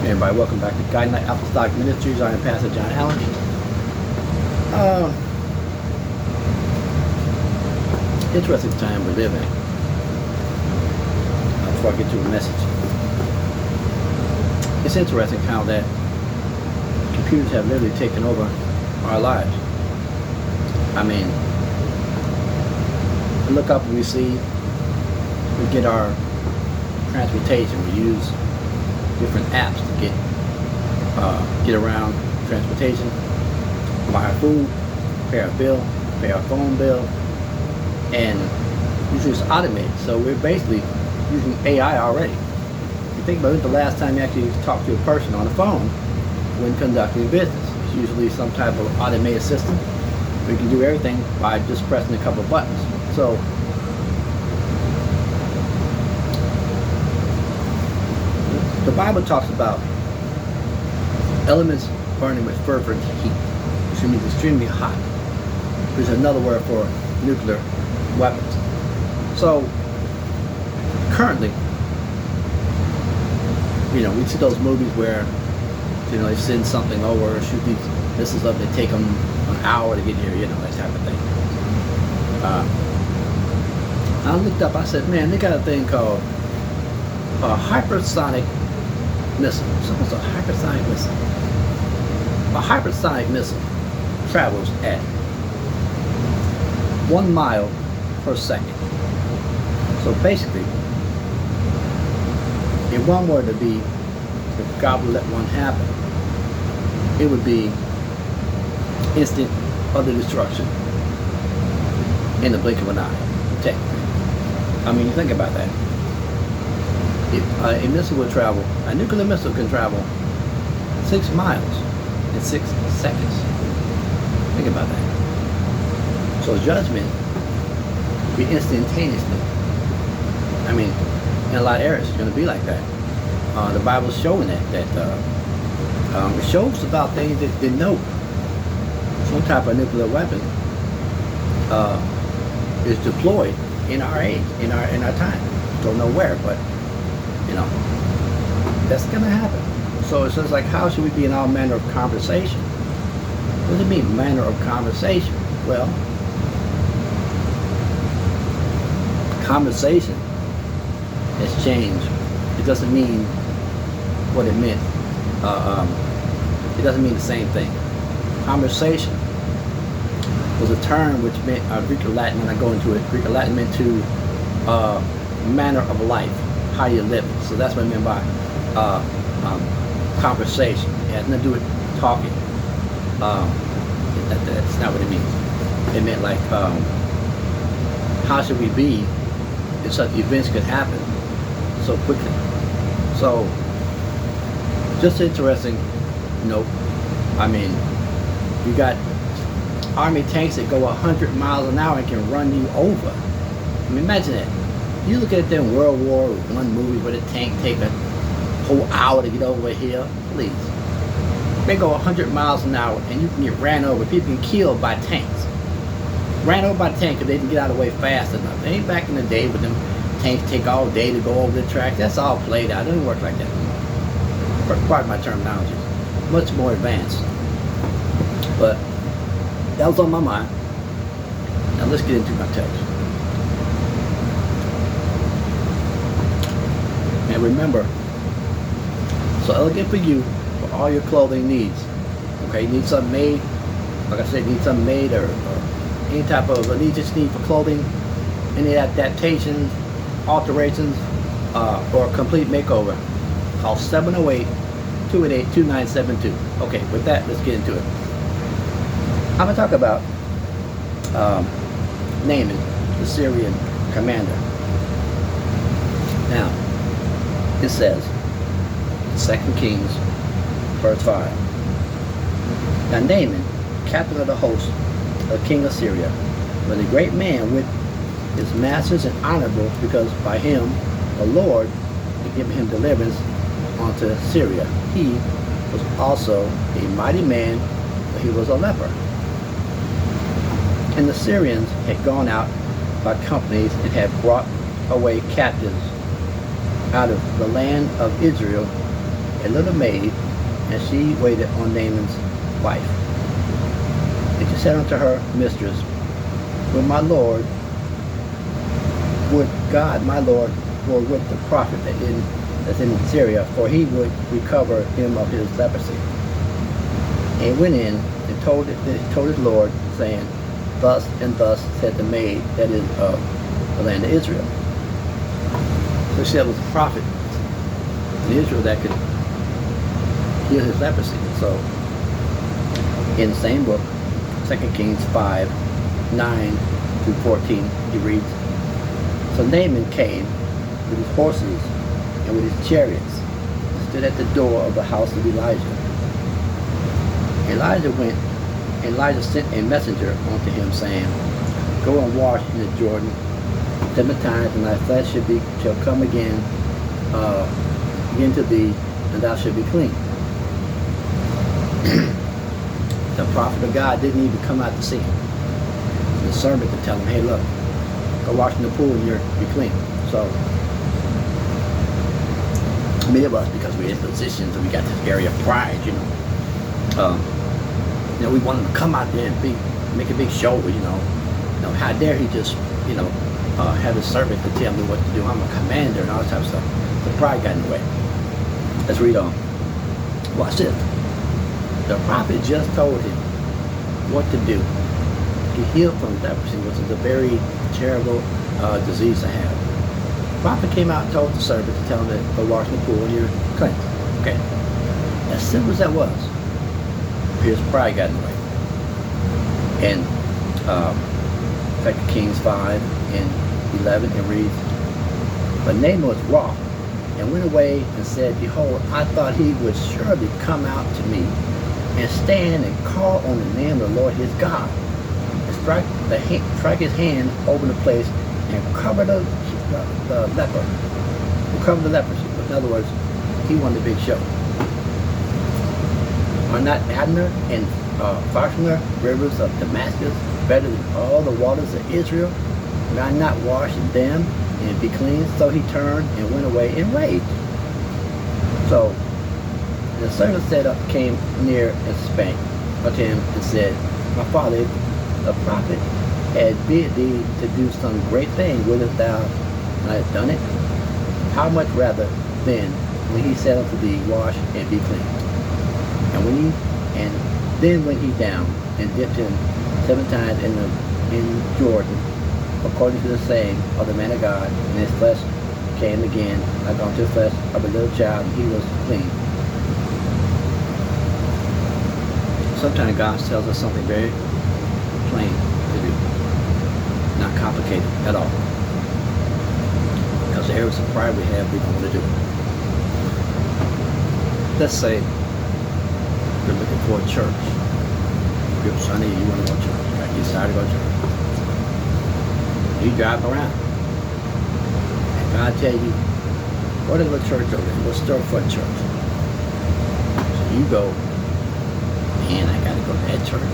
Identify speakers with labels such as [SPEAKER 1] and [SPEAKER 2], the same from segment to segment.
[SPEAKER 1] Hey everybody, welcome back to Guiding Light Apostolic Ministries. I am Pastor John Allen. Interesting time we're living. Before I get to a message, it's interesting how that computers have literally taken over our lives. I mean, we look up and we see, we get our transportation. We use different apps to get around transportation, buy our food, pay our bill, pay our phone bill, and usually it's automated. So we're basically using AI already. You think about it, the last time you actually talk to a person on the phone when conducting business. It's usually some type of automated system where you can do everything by just pressing a couple of buttons. So the Bible talks about elements burning with fervent heat, which means extremely hot. There's another word for nuclear weapons. So currently, we see those movies where they send something over or shoot these missiles up. They take them an hour to get here, that type of thing. I looked up. I said, man, they got a thing called a hypersonic missile. What's a hypersonic missile? A hypersonic missile travels at 1 mile per second. So basically, if one were to be, if God would let one happen, it would be instant utter destruction in the blink of an eye, technically. I mean, you think about that. If a missile would travel, a nuclear missile can travel 6 miles in 6 seconds. Think about that. So judgment would be instantaneously. I mean, in a lot of areas, it's going to be like that. The Bible's showing that it shows about things that denote some type of nuclear weapon is deployed in our age, in our time. Don't know where, but that's going to happen. So it's just like, how should we be in all manner of conversation? What does it mean, manner of conversation? Well, conversation has changed. It doesn't mean what it meant. It doesn't mean the same thing. Conversation was a term which meant Greek or Latin. When I go into it, Greek or Latin meant to manner of life, how you live. So that's what I meant by conversation. It has nothing to do with talking. That's not what it means. It meant like, how should we be if such events could happen so quickly? So, just interesting, I mean, you got army tanks that go 100 miles an hour and can run you over. I mean, imagine that. You look at them World War I movies where the tank take a whole hour to get over a hill. Please. They go 100 miles an hour and you can get ran over. People get killed by tanks. Ran over by tanks because they didn't get out of the way fast enough. They ain't back in the day with them tanks take all day to go over the track. That's all played out. It doesn't work like that anymore. Pardon my terminology. Much more advanced. But that was on my mind. Now let's get into my text. And remember, so elegant for you for all your clothing needs. Okay, you need something made. Like I said, you need something made or any type of need for clothing, any adaptations, alterations, or a complete makeover. Call 708-288-2972. Okay, with that, let's get into it. I'm going to talk about Nauman the Syrian commander. Now, it says, 2 Kings, verse 5. Now Nauman, captain of the host of king of Syria, was a great man with his masters and honorable, because by him the Lord had given him deliverance unto Syria. He was also a mighty man, but he was a leper. And the Syrians had gone out by companies and had brought away captives out of the land of Israel a little maid, and she waited on Naaman's wife. And she said unto her mistress, Would God my Lord were with the prophet that's in Syria, for he would recover him of his leprosy. And he went in and told his Lord, saying, Thus and thus said the maid that is of the land of Israel. So she said it was a prophet in Israel that could heal his leprosy. So in the same book, 2 Kings 5:9-14, he reads, So Naaman came with his horses and with his chariots, and stood at the door of the house of Elijah. Elijah sent a messenger unto him, saying, Go and wash in the Jordan 7 times, and thy flesh shall come again to thee, and thou shalt be clean. The prophet of God didn't even come out to see him. The servant to tell him, hey, look, go wash in the pool and you'll be clean. So many of us, because we're in positions and we got this area of pride, we want him to come out there and make a big show, how dare he just, have his servant to tell me what to do. I'm a commander and all that type of stuff. The pride got in the way. Let's read on. Watch this. The prophet just told him what to do. He healed from leprosy, which is a very terrible disease to have. The prophet came out and told the servant to tell him to go wash in the pool and you're cleansed. Okay. As simple as that was, his pride got in the way. And 2 Kings 5:11, it reads, But Naaman was wroth, and went away and said, Behold, I thought he would surely come out to me, and stand and call on the name of the Lord his God, and strike his hand over the place, and cover the leper, and cover the leprosy. In other words, he wanted a big show. Are not Abner and Pharpar, rivers of Damascus, better than all the waters of Israel? May I not wash them and be clean? So he turned and went away in rage. So the servant came near and spake unto him and said, My father, the prophet had bid thee to do some great thing, wouldst thou not have done it? How much rather then when he said unto thee, Wash and be clean? And then went he down and dipped him 7 times in Jordan, according to the saying of the man of God, and his flesh came again like unto the flesh of a little child, and he was clean. Sometimes God tells us something very plain to do, not complicated at all. Because the areas of pride we have, we don't want to do it. Let's say you're looking for a church. Good Sunday, you want to go to church. You decided to go to church. You drive around. And God tell you, go to the church over there. Go storefront church. So you go, man, I got to go to that church.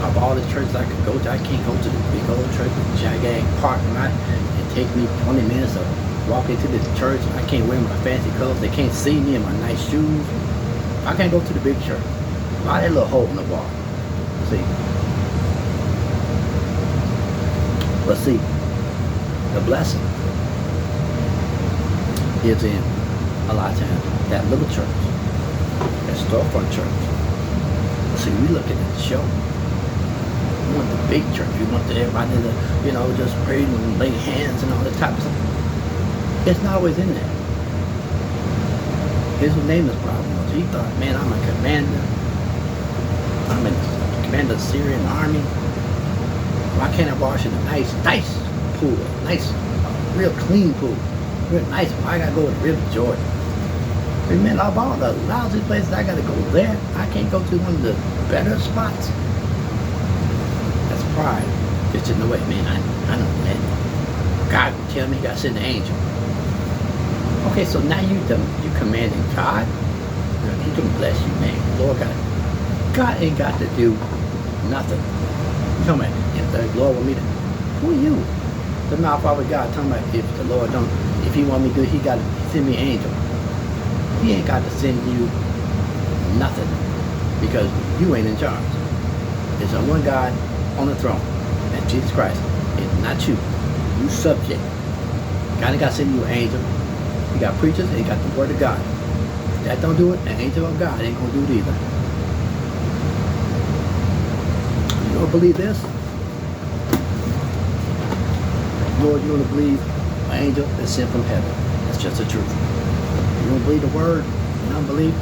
[SPEAKER 1] Of all the churches I could go to, I can't go to the big old church with the gigantic parking lot. It take me 20 minutes to walk into the church. I can't wear my fancy clothes. They can't see me in my nice shoes. I can't go to the big church. Why that little hole in the wall? See? But see, the blessing is in a lot of times that little church, that storefront church. See, we look at the show. We want the big church. We want everybody to, just pray and lay hands and all that type of stuff. It's not always in there. Here's what Naaman's problem was. He thought, man, I'm a commander. I'm in the commander of the Syrian army. Why can't I wash in a nice pool? Nice, real clean pool. Real nice. Why I gotta go to the River Jordan? I mean, man, of all the lousy places I gotta go there, I can't go to one of the better spots. That's pride. Gets in the way. Man, I know that. God will tell me he gotta send an angel. Okay, so now you commanding God. He can bless you, man. Lord God ain't got to do nothing. Tell me, if the Lord want me to, who are you? The mouth of God talking about if the Lord don't, if he want me to do it, he got to send me an angel. He ain't got to send you nothing because you ain't in charge. There's a one God on the throne, and Jesus Christ. It's not you. You subject. God ain't got to send you an angel. You got preachers and you got the word of God. If that don't do it, an angel of God ain't gonna do it either. You don't believe this? Lord, you don't believe an angel that's sent from heaven. That's just the truth. You don't believe the word, you don't believe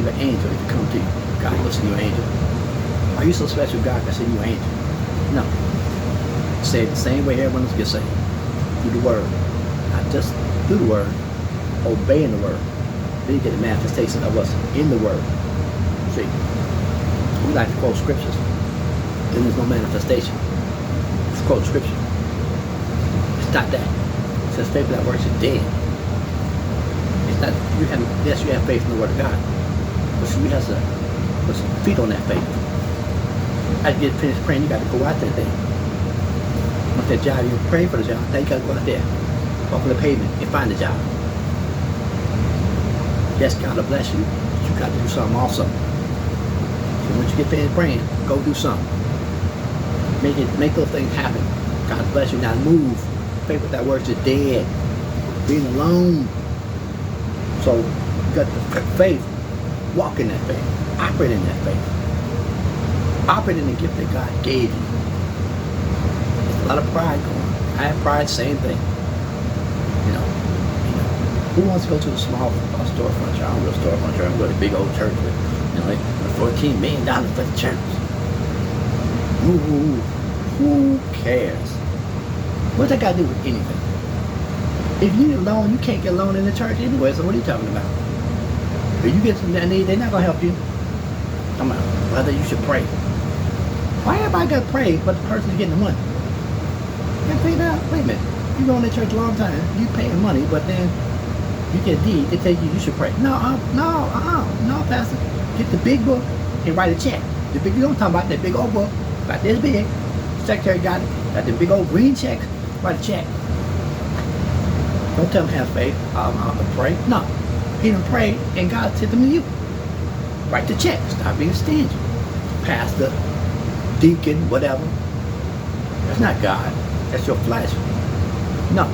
[SPEAKER 1] an angel if you come to you. God will send you an angel. Are you so special God can send you an angel? No. Say it the same way everyone else gets saved. Through the word. Not just through the word, obeying the word. Then you get the manifestation of what's in the word. See, we like to quote scriptures. Then there's no manifestation. It's quote scripture. It's not that. It says faith without works is dead. It's not, yes, you have faith in the word of God. But see, you have to put some feet on that faith. After you get finished praying, you got to go out that day. Want that job, you pray for the job, then you got to go out there. Walk on the pavement and find a job. Yes, God will bless you, but you got to do something also. So once you get finished praying, go do something. Make those things happen. God bless you. Now move. Faith without works is dead. Being alone. So you got the faith. Walk in that faith. Operate in that faith. Operate in the gift that God gave you. There's a lot of pride going on. I have pride, same thing. Who wants to go to a small storefront? I don't go to a storefront church. I go to a big old church with, like $14 million for the church. Ooh, who cares? What's that got to do with anything? If you need a loan, you can't get a loan in the church anyway, so what are you talking about? If you get something that need, they're not going to help you. Come on, whether you should pray. Why everybody got to pray but the person's getting the money? You figure out, wait a minute, you go in the church a long time, you paying money, but then you get a deed, they tell you should pray. No, Pastor. Get the big book and write a check. The big, you don't talk about that big old book, about this big. Secretary got it, got the big old green check, write a check. Don't tell him have faith, I'm going to pray. No, he done prayed and God sent them to you. Write the check, stop being stingy. Pastor, deacon, whatever. That's not God, that's your flesh. No,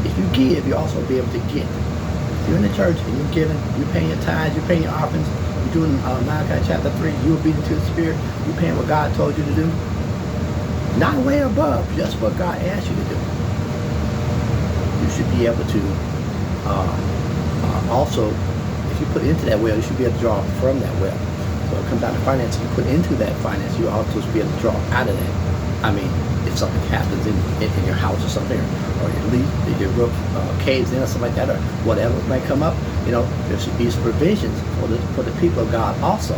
[SPEAKER 1] if you give, you also be able to get. If you're in the church and you're giving, you're paying your tithes, you're paying your offerings, you're doing Malachi chapter 3, you're obedient to the Spirit, you're paying what God told you to do. Not way above, just what God asked you to do. You should be able to also, if you put into that well, you should be able to draw from that well. So it comes down to finances. You put into that finance, you also should be able to draw out of that. I mean, if something happens in your house or something, or your leaf, your roof caves in or something like that, or whatever might come up, there should be provisions for the people of God also,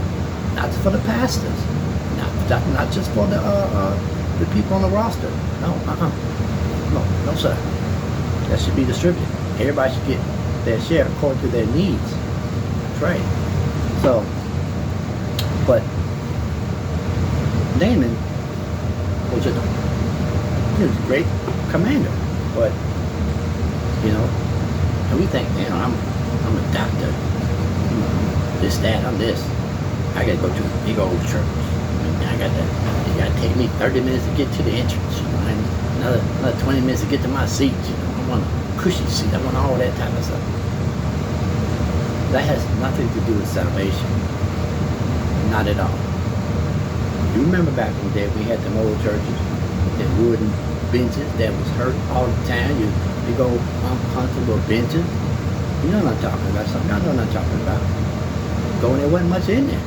[SPEAKER 1] not just for the pastors, not just for the people on the roster. No, sir. That should be distributed. Everybody should get their share according to their needs. That's right. So, but Naaman was he was a great commander, but and we think, I'm a doctor, this, that, I'm this. I gotta go to a big old church. You gotta take me 30 minutes to get to the entrance, and another 20 minutes to get to my seat. I want a cushy seat. I want all that type of stuff. That has nothing to do with salvation. Not at all. You remember back in the day we had them old churches, the wooden benches that was hurt all the time. You big old uncomfortable benches. You know what I'm talking about. Some y'all know what I'm talking about. Going there wasn't much in there.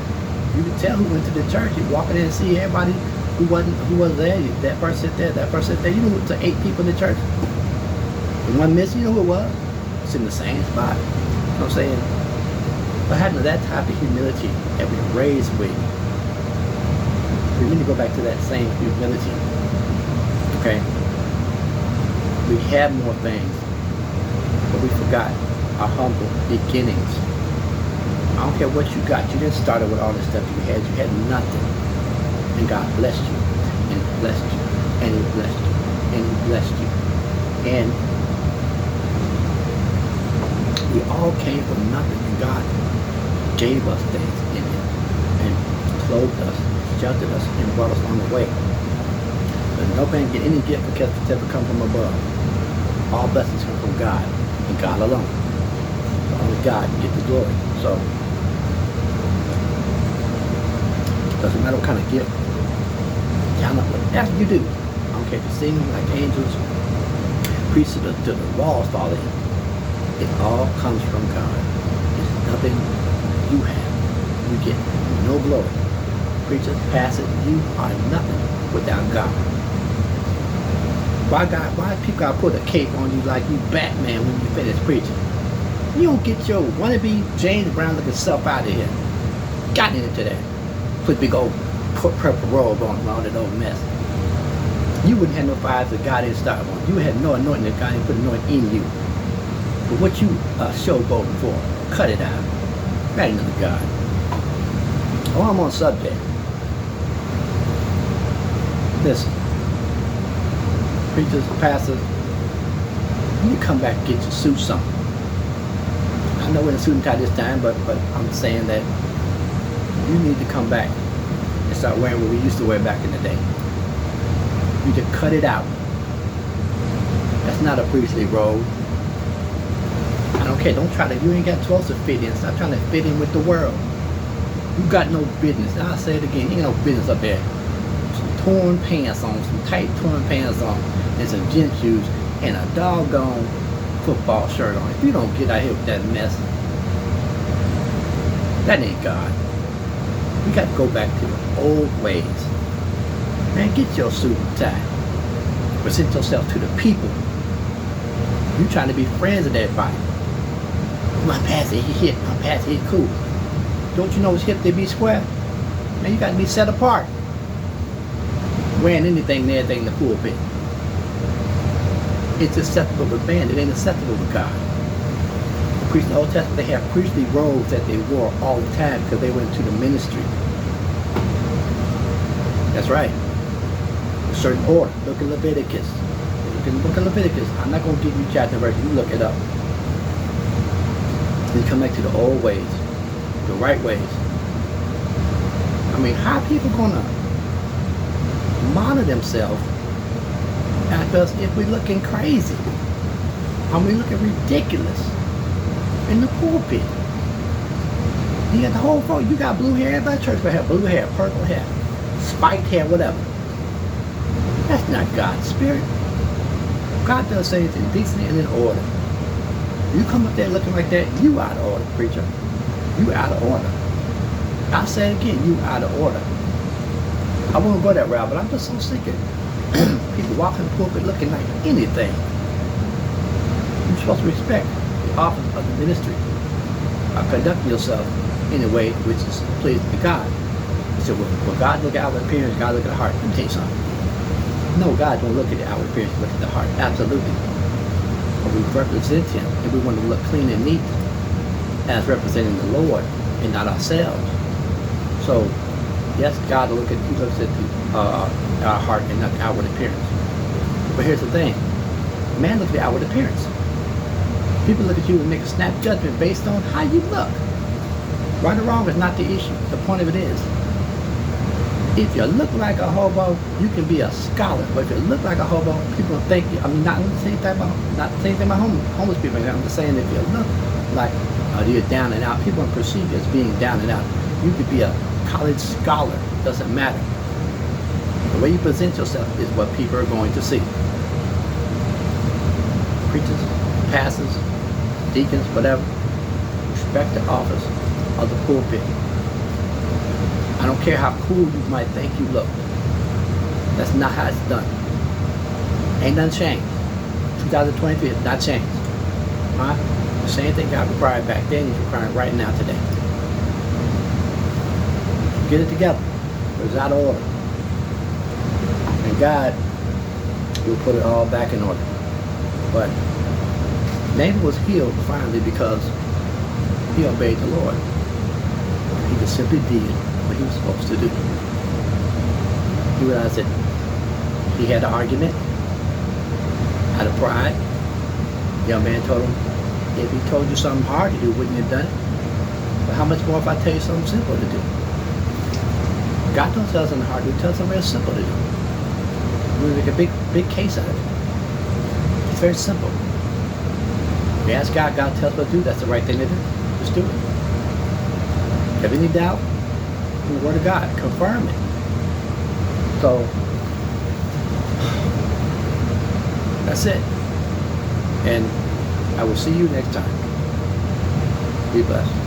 [SPEAKER 1] You could tell who went to the church. You walk in there and see everybody who wasn't there. That person sit there, that person sit there. You know who took 8 people in the church? And one missing, you know who it was? It's in the same spot. You know what I'm saying? What happened to that type of humility that we raised with? We need to go back to that same humility. Okay? We had more things, but we forgot our humble beginnings. I don't care what you got. You didn't start it with all the stuff you had. You had nothing. And God blessed you. And He blessed you. And He blessed you. And He blessed you. And We all came from nothing, and God gave us things in it, and clothed us, sheltered us, and brought us on the way. But no man get any gift because it's ever come from above. All blessings come from God, and God alone. So only God can get the glory. So, doesn't matter what kind of gift, talent, whatever you do. I don't care if you sing like angels, preach to the walls fall in. It all comes from God. It's nothing you have. You get no glory. Preacher, pastor, you are nothing without God. Why people gotta put a cape on you like you Batman when you finish preaching? You don't get your wannabe James Brown looking self out of here. Got into that. Put big old purple robe on all that old mess. You wouldn't have no fire if God didn't start one. You had no anointing if God didn't put anointing in you. But what you showboating for, cut it out. That ain't another God. Oh, I'm on subject. Listen, preachers, pastors, you need to come back and get your suit something. I know we're in a suit and tie this time, but I'm saying that you need to come back and start wearing what we used to wear back in the day. You need to cut it out. That's not a priestly robe. I don't care. Don't try to. You ain't got supposed to fit in. Stop trying to fit in with the world. You got no business. I'll say it again. You ain't no business up there. Some torn pants on, some tight torn pants on, and some gym shoes, and a doggone football shirt on. If you don't get out here with that mess, that ain't God. We got to go back to the old ways. Man, get your suit and tie. Present yourself to the people. You trying to be friends with everybody. My pastor, he hip. My pastor, he cool. Don't you know it's hip to be square? Man, you got to be set apart. Wearing anything and everything in the pulpit. It's acceptable with man. It ain't acceptable with God. The priests in the Old Testament, they had priestly robes that they wore all the time because they went to the ministry. That's right. A certain order. Look at Leviticus. Look in the book of Leviticus. I'm not going to give you chapter and verse. You look it up. You come back to the old ways, the right ways. I mean, how are people going to monitor themselves at us if we're looking crazy? Are we looking ridiculous in the pulpit? You got the whole phone. You got blue hair. Everybody church will have blue hair, purple hair, spiked hair, whatever. That's not God's spirit. God does things in decency and in order. You come up there looking like that, you out of order, preacher. You out of order. I say it again, you out of order. I won't go that route, but I'm just so sick of people walking the pulpit looking like anything. You're supposed to respect the office of the ministry by conducting yourself in a way which is pleasing to God. So when God look at outward appearance, God look at the heart. Let me tell you something. No, God don't look at the outward appearance, look at the heart. Absolutely. But we represent Him, and we want to look clean and neat as representing the Lord and not ourselves. So, yes, God He looks at our heart and not the outward appearance. But here's the thing. Man looks at the outward appearance. People look at you and make a snap judgment based on how you look. Right or wrong is not the issue. The point of it is, if you look like a hobo, you can be a scholar. But if you look like a hobo, people think you. I mean, not the same thing about homeless people. I'm just saying, if you look like you're down and out, people perceive you as being down and out. You could be a college scholar. Doesn't matter. The way you present yourself is what people are going to see. Preachers, pastors, deacons, whatever, respect the office of the pulpit. I don't care how cool you might think you look. That's not how it's done. Ain't nothing changed. 2023 has not changed. Huh? The same thing God required back then is requiring right now today. Get it together. It's out of order. And God will put it all back in order. But Naaman was healed finally because he obeyed the Lord. He just simply did what he was supposed to do. He realized that he had an argument out of pride. The young man told him, If he told you something hard to do, wouldn't you have done it? But how much more if I tell you something simple to do? God don't tell us something hard to do, he tells us something real simple to do. We make a big case out of it. It's very simple. We ask God, God tells us what to do, that's the right thing to do. Just do it. Have any doubt? In the Word of God, confirm it. So, that's it. And I will see you next time. Be blessed.